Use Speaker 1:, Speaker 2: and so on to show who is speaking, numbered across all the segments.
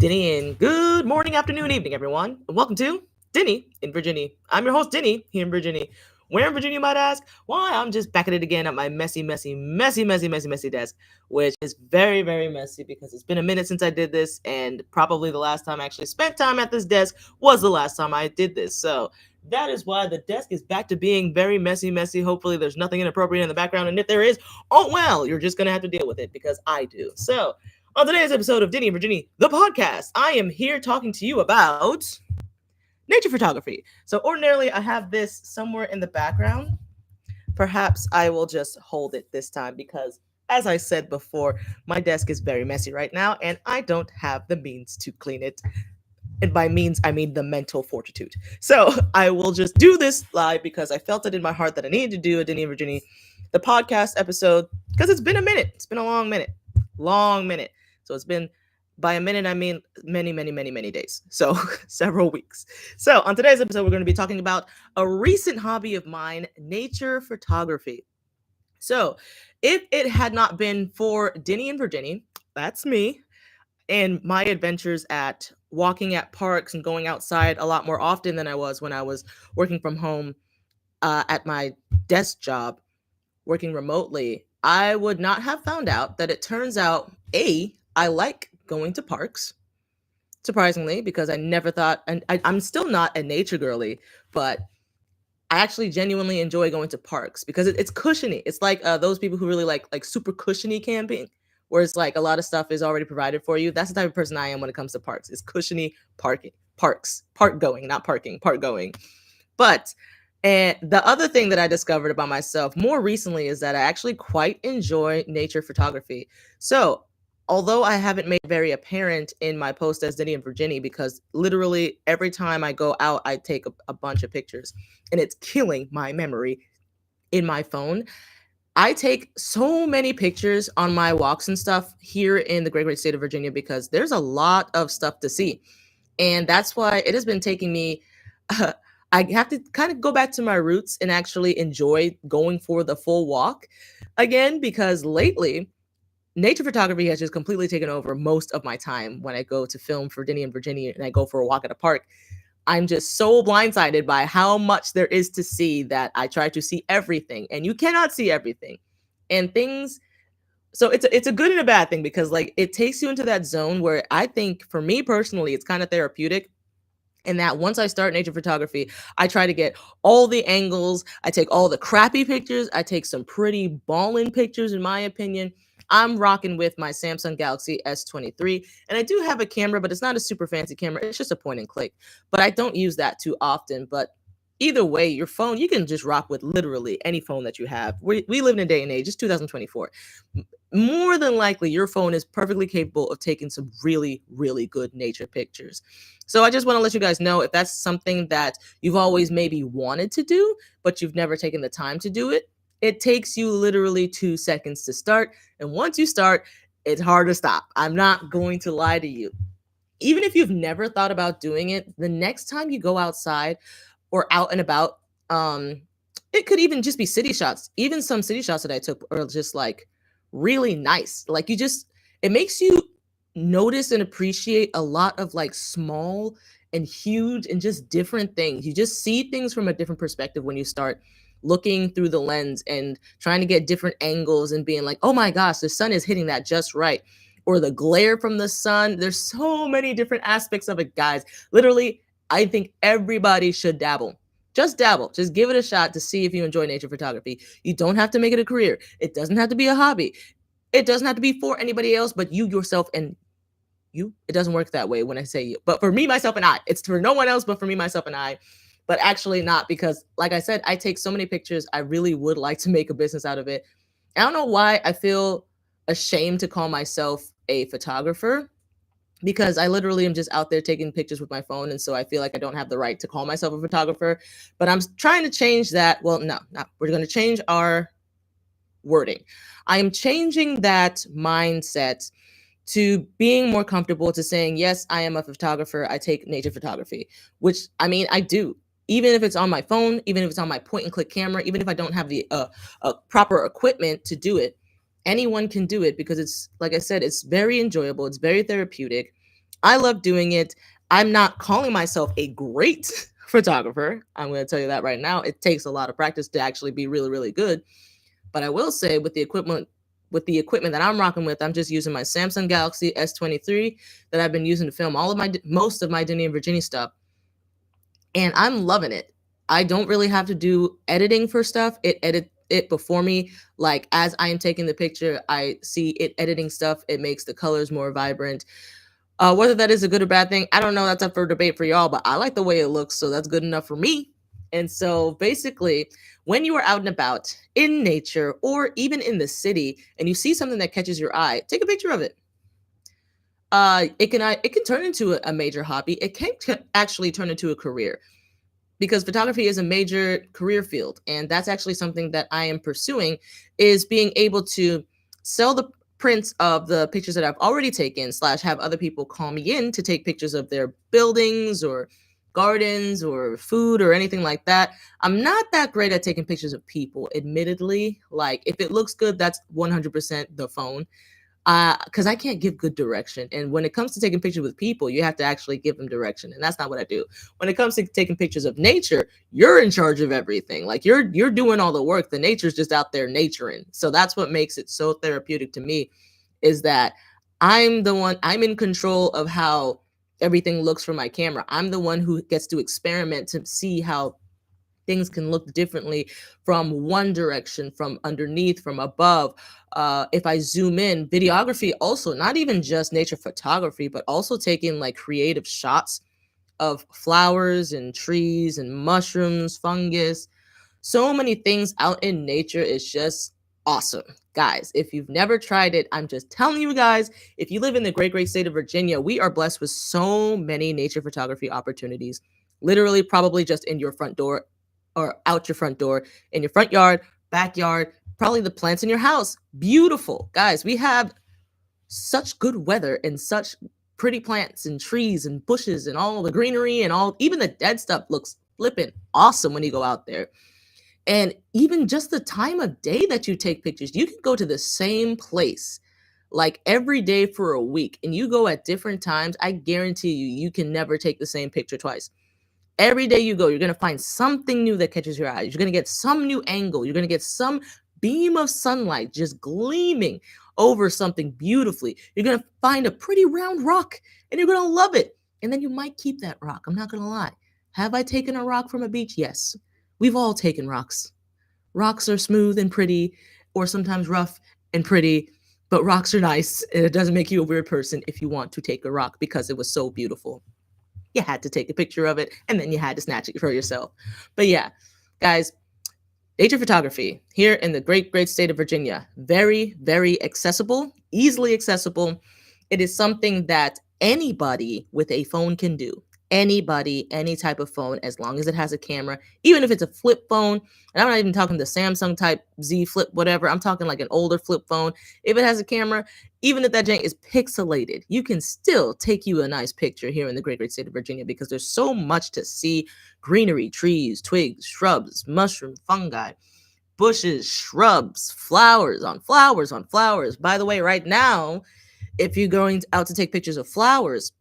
Speaker 1: Dinnie, and good morning, afternoon, evening, everyone. And welcome to Dinnie in Virginnie. I'm your host, Dinnie, here in Virginnie. Where in Virginia, you might ask? Why, I'm just back at it again at my messy desk, which is very, very messy because it's been a minute since I did this, and probably the last time I actually spent time at this desk was the last time I did this. So that is why the desk is back to being very messy. Hopefully, there's nothing inappropriate in the background, and if there is, oh well, you're just gonna have to deal with it because I do. So on today's episode of Dinnie and Virginie, the podcast, I am here talking to you about nature photography. So ordinarily, I have this somewhere in the background. Perhaps I will just hold it this time because, as I said before, my desk is very messy right now and I don't have the means to clean it. And by means, I mean the mental fortitude. So I will just do this live because I felt it in my heart that I needed to do a Dinnie and Virginie, the podcast episode, because it's been a minute. It's been a long minute. Long minute. So it's been, by a minute, I mean many days. So several weeks. So on today's episode, we're going to be talking about a recent hobby of mine, nature photography. So if it had not been for Dinnie and Virginie, that's me, and my adventures at walking at parks and going outside a lot more often than I was when I was working from home at my desk job, working remotely, I would not have found out that it turns out, I like going to parks, surprisingly, because I never thought, and I'm still not a nature girly, but I actually genuinely enjoy going to parks because it's cushiony. It's like those people who really like super cushiony camping, where it's like a lot of stuff is already provided for you. That's the type of person I am when it comes to parks. It's cushiony park going, not parking, park going. But and the other thing that I discovered about myself more recently is that I actually quite enjoy nature photography. So, although I haven't made very apparent in my post as Dinnie and Virginie, because literally every time I go out, I take a bunch of pictures and it's killing my memory in my phone. I take so many pictures on my walks and stuff here in the great state of Virginia because there's a lot of stuff to see. And that's why it has been taking me I have to kind of go back to my roots and actually enjoy going for the full walk again because lately nature photography has just completely taken over most of my time when I go to film for Dinnie and Virginia and I go for a walk at a park. I'm just so blindsided by how much there is to see that I try to see everything, and you cannot see everything. And things, so it's a good and a bad thing because like it takes you into that zone where I think for me personally it's kind of therapeutic. And that once I start nature photography, I try to get all the angles. I take all the crappy pictures. I take some pretty ballin' pictures, in my opinion. I'm rocking with my Samsung Galaxy S23. And I do have a camera, but it's not a super fancy camera. It's just a point and click. But I don't use that too often. But either way, your phone, you can just rock with literally any phone that you have. We live in a day and age, it's 2024. More than likely, your phone is perfectly capable of taking some really good nature pictures. So I just want to let you guys know if that's something that you've always maybe wanted to do, but you've never taken the time to do it. It takes you literally 2 seconds to start. And once you start, it's hard to stop. I'm not going to lie to you. Even if you've never thought about doing it, the next time you go outside or out and about, it could even just be city shots. Even some city shots that I took are just like really nice. Like it makes you notice and appreciate a lot of like small and huge and just different things. You just see things from a different perspective when you start looking through the lens and trying to get different angles and being like, oh my gosh, the sun is hitting that just right. Or the glare from the sun. There's so many different aspects of it, guys. Literally, I think everybody should dabble. Just dabble. Just give it a shot to see if you enjoy nature photography. You don't have to make it a career. It doesn't have to be a hobby. It doesn't have to be for anybody else but you yourself and you. It doesn't work that way when I say you. But for me, myself, and I. It's for no one else but for me, myself, and I. But actually not, because like I said, I take so many pictures. I really would like to make a business out of it. I don't know why I feel ashamed to call myself a photographer, because I literally am just out there taking pictures with my phone. And so I feel like I don't have the right to call myself a photographer, but I'm trying to change that. Well, no, we're going to change our wording. I am changing that mindset to being more comfortable to saying, yes, I am a photographer. I take nature photography, which I mean, I do. Even if it's on my phone, even if it's on my point and click camera, even if I don't have the proper equipment to do it, anyone can do it, because it's, like I said, it's very enjoyable. It's very therapeutic. I love doing it. I'm not calling myself a great photographer. I'm going to tell you that right now. It takes a lot of practice to actually be really, really good. But I will say with the equipment that I'm rocking with, I'm just using my Samsung Galaxy S23 that I've been using to film all of my most of my Dinnie and Virginie stuff, and I'm loving it. I don't really have to do editing for stuff. It edit it before me. Like as I am taking the picture, I see it editing stuff. It makes the colors more vibrant. Whether that is a good or bad thing, I don't know. That's up for debate for y'all, but I like the way it looks, so that's good enough for me. And so basically, when you are out and about in nature or even in the city and you see something that catches your eye, take a picture of it. It can turn into a major hobby. It can actually turn into a career because photography is a major career field, and that's actually something that I am pursuing, is being able to sell the prints of the pictures that I've already taken slash have other people call me in to take pictures of their buildings or gardens or food or anything like that. I'm not that great at taking pictures of people, admittedly. Like if it looks good, that's 100% the phone, because I can't give good direction. And when it comes to taking pictures with people, you have to actually give them direction, and that's not what I do. When it comes to taking pictures of nature, you're in charge of everything. Like you're doing all the work. The nature's just out there naturing. So that's what makes it so therapeutic to me, is that I'm in control of how everything looks from my camera. I'm the one who gets to experiment to see how things can look differently from one direction, from underneath, from above. If I zoom in, videography also, not even just nature photography, but also taking like creative shots of flowers and trees and mushrooms, fungus, so many things out in nature is just awesome. Guys, if you've never tried it, I'm just telling you guys, if you live in the great state of Virginia, we are blessed with so many nature photography opportunities. Literally, probably just in your front door or out your front door, in your front yard, backyard, probably the plants in your house. Beautiful. Guys, we have such good weather and such pretty plants and trees and bushes and all the greenery and all, even the dead stuff looks flippin' awesome when you go out there. And even just the time of day that you take pictures, you can go to the same place like every day for a week and you go at different times. I guarantee you can never take the same picture twice. Every day you go, you're going to find something new that catches your eyes. You're going to get some new angle. You're going to get some beam of sunlight just gleaming over something beautifully. You're going to find a pretty round rock and you're going to love it. And then you might keep that rock. I'm not going to lie. Have I taken a rock from a beach? Yes. We've all taken rocks. Rocks are smooth and pretty, or sometimes rough and pretty, but rocks are nice. And it doesn't make you a weird person if you want to take a rock because it was so beautiful. You had to take a picture of it and then you had to snatch it for yourself. But yeah, guys, nature photography here in the great state of Virginia, very accessible, easily accessible. It is something that anybody with a phone can do. Anybody, any type of phone, as long as it has a camera, even if it's a flip phone. And I'm not even talking the Samsung type Z flip, whatever. I'm talking like an older flip phone. If it has a camera, even if that jank is pixelated, you can still take you a nice picture here in the great state of Virginia because there's so much to see. Greenery, trees, twigs, shrubs, mushroom, fungi, bushes, shrubs, flowers on flowers on flowers. By the way, right now, if you're going out to take pictures of flowers,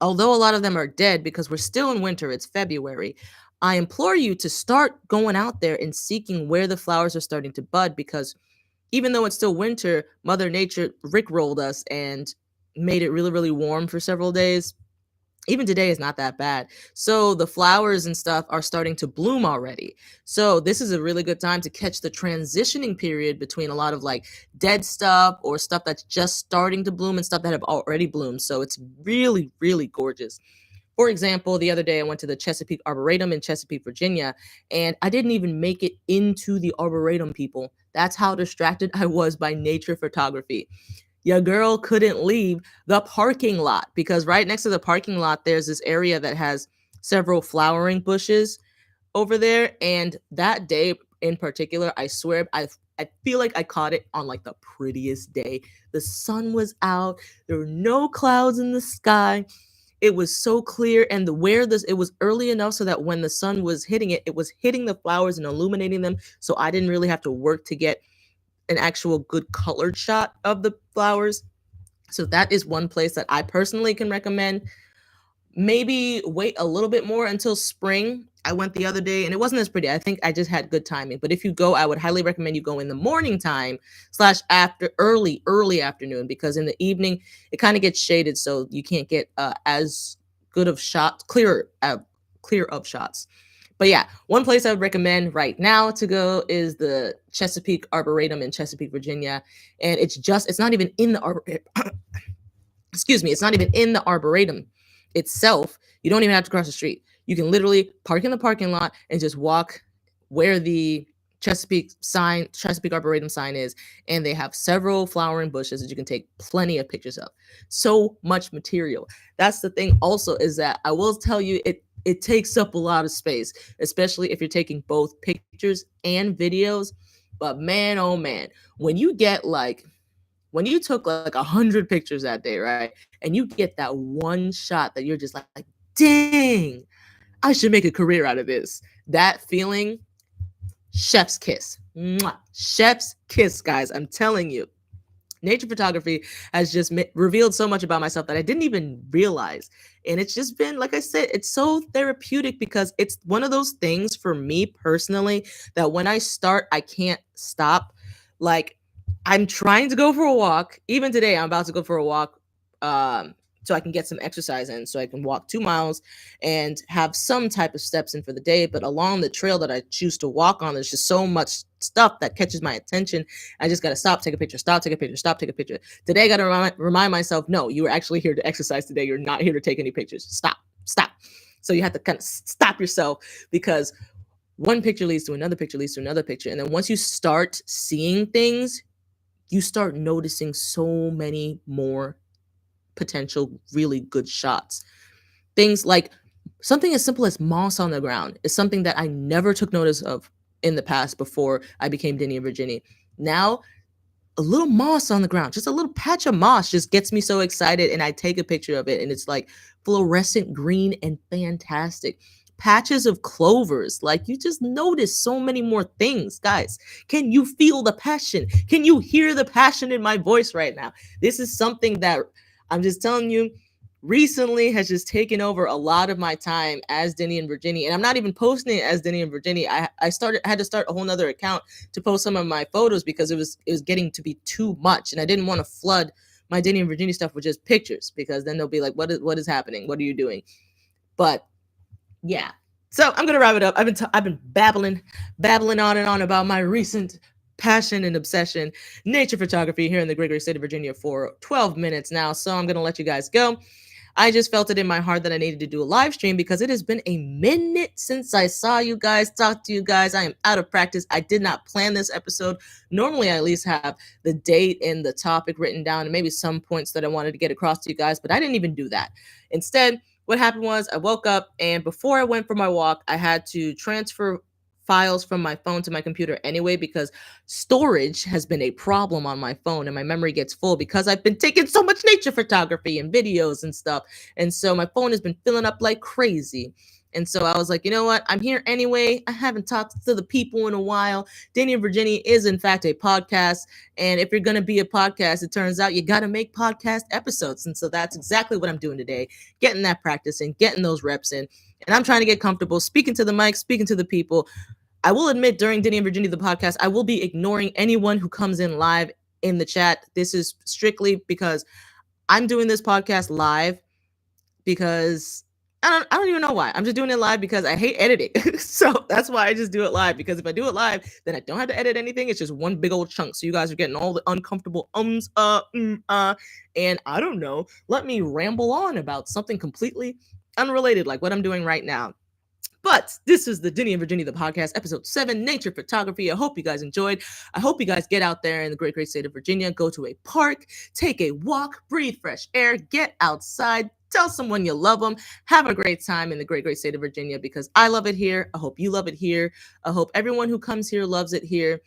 Speaker 1: although a lot of them are dead because we're still in winter, it's February, I implore you to start going out there and seeking where the flowers are starting to bud, because even though it's still winter, Mother Nature rickrolled us and made it really warm for several days. Even today is not that bad. So the flowers and stuff are starting to bloom already. So this is a really good time to catch the transitioning period between a lot of like dead stuff or stuff that's just starting to bloom and stuff that have already bloomed. So it's really gorgeous. For example, the other day I went to the Chesapeake Arboretum in Chesapeake, Virginia, and I didn't even make it into the Arboretum, people. That's how distracted I was by nature photography. Your girl couldn't leave the parking lot because right next to the parking lot, there's this area that has several flowering bushes over there. And that day in particular, I swear, I feel like I caught it on like the prettiest day. The sun was out. There were no clouds in the sky. It was so clear, and it was early enough so that when the sun was hitting it, it was hitting the flowers and illuminating them. So I didn't really have to work to get an actual good colored shot of the flowers. So that is one place that I personally can recommend. Maybe wait a little bit more until spring. I went the other day and it wasn't as pretty. I think I just had good timing. But if you go, I would highly recommend you go in the morning time slash after early afternoon, because in the evening it kind of gets shaded, so you can't get as good of shots, clear of shots. But yeah, one place I would recommend right now to go is the Chesapeake Arboretum in Chesapeake, Virginia. And it's not even in the excuse me, it's not even in the Arboretum itself. You don't even have to cross the street. You can literally park in the parking lot and just walk where the Chesapeake Arboretum sign is, and they have several flowering bushes that you can take plenty of pictures of. So much material. That's the thing also, is that I will tell you, it takes up a lot of space, especially if you're taking both pictures and videos. But man, oh man, when you took like 100 pictures that day, right? And you get that one shot that you're just like, dang, I should make a career out of this. That feeling, chef's kiss. Mwah. Chef's kiss, guys. I'm telling you. Nature photography has just revealed so much about myself that I didn't even realize. And it's just been, like I said, it's so therapeutic, because it's one of those things for me personally that when I start, I can't stop. Like, I'm trying to go for a walk. Even today, I'm about to go for a walk. So I can get some exercise in, so I can walk 2 miles and have some type of steps in for the day. But along the trail that I choose to walk on, there's just so much stuff that catches my attention. I just got to stop, take a picture, stop, take a picture, stop, take a picture. Today, I got to remind myself, no, you were actually here to exercise today. You're not here to take any pictures. Stop. So you have to kind of stop yourself, because one picture leads to another picture, leads to another picture. And then once you start seeing things, you start noticing so many more potential really good shots. Things like something as simple as moss on the ground is something that I never took notice of in the past before I became Dinnie and Virginnie. Now, a little moss on the ground, just a little patch of moss, just gets me so excited, and I take a picture of it, and it's like fluorescent green and fantastic. Patches of clovers, like, you just notice so many more things. Guys, can you feel the passion? Can you hear the passion in my voice right now? This is something that I'm just telling you, recently has just taken over a lot of my time as Dinnie and Virginnie. And I'm not even posting it as Dinnie and Virginnie. I had to start a whole nother account to post some of my photos, because it was getting to be too much. And I didn't want to flood my Dinnie and Virginnie stuff with just pictures, because then they'll be like, what is happening? What are you doing? But yeah. So I'm gonna wrap it up. I've been babbling on and on about my recent passion and obsession, nature photography, here in the great state of Virginia for 12 minutes now. So I'm going to let you guys go. I just felt it in my heart that I needed to do a live stream, because it has been a minute since I saw you guys, talked to you guys. I am out of practice. I did not plan this episode. Normally, I at least have the date and the topic written down, and maybe some points that I wanted to get across to you guys, but I didn't even do that. Instead, what happened was I woke up, and before I went for my walk, I had to transfer files from my phone to my computer anyway, because storage has been a problem on my phone, and my memory gets full because I've been taking so much nature photography and videos and stuff. And so my phone has been filling up like crazy. And so I was like, you know what? I'm here anyway. I haven't talked to the people in a while. Dinnie and Virginnie is, in fact, a podcast. And if you're going to be a podcast, it turns out you got to make podcast episodes. And so that's exactly what I'm doing today, getting that practice and getting those reps in. And I'm trying to get comfortable speaking to the mic, speaking to the people. I will admit, during Dinnie and Virginnie, the podcast, I will be ignoring anyone who comes in live in the chat. This is strictly because I'm doing this podcast live, because I don't even know why. I'm just doing it live because I hate editing. So that's why I just do it live, because if I do it live, then I don't have to edit anything. It's just one big old chunk. So you guys are getting all the uncomfortable and I don't know, let me ramble on about something completely unrelated, like what I'm doing right now. But this is the Dinnie and Virginnie, the podcast, episode 7, nature photography. I hope you guys enjoyed. I hope you guys get out there in the great state of Virginia, go to a park, take a walk, breathe fresh air, get outside, tell someone you love them, have a great time in the great state of Virginia, because I love it here. I hope you love it here. I hope everyone who comes here loves it here.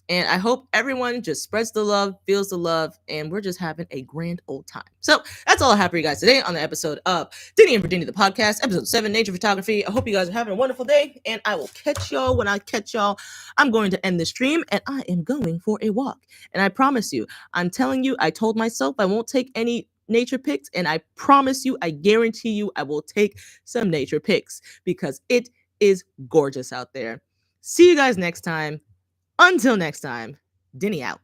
Speaker 1: And I hope everyone just spreads the love, feels the love, and we're just having a grand old time. So that's all I have for you guys today on the episode of Dinnie and Virginie, the podcast, episode 7, Nature Photography. I hope you guys are having a wonderful day, and I will catch y'all when I catch y'all. I'm going to end the stream, and I am going for a walk. And I promise you, I'm telling you, I told myself I won't take any nature pics, and I promise you, I guarantee you, I will take some nature pics because it is gorgeous out there. See you guys next time. Until next time, Dinnie out.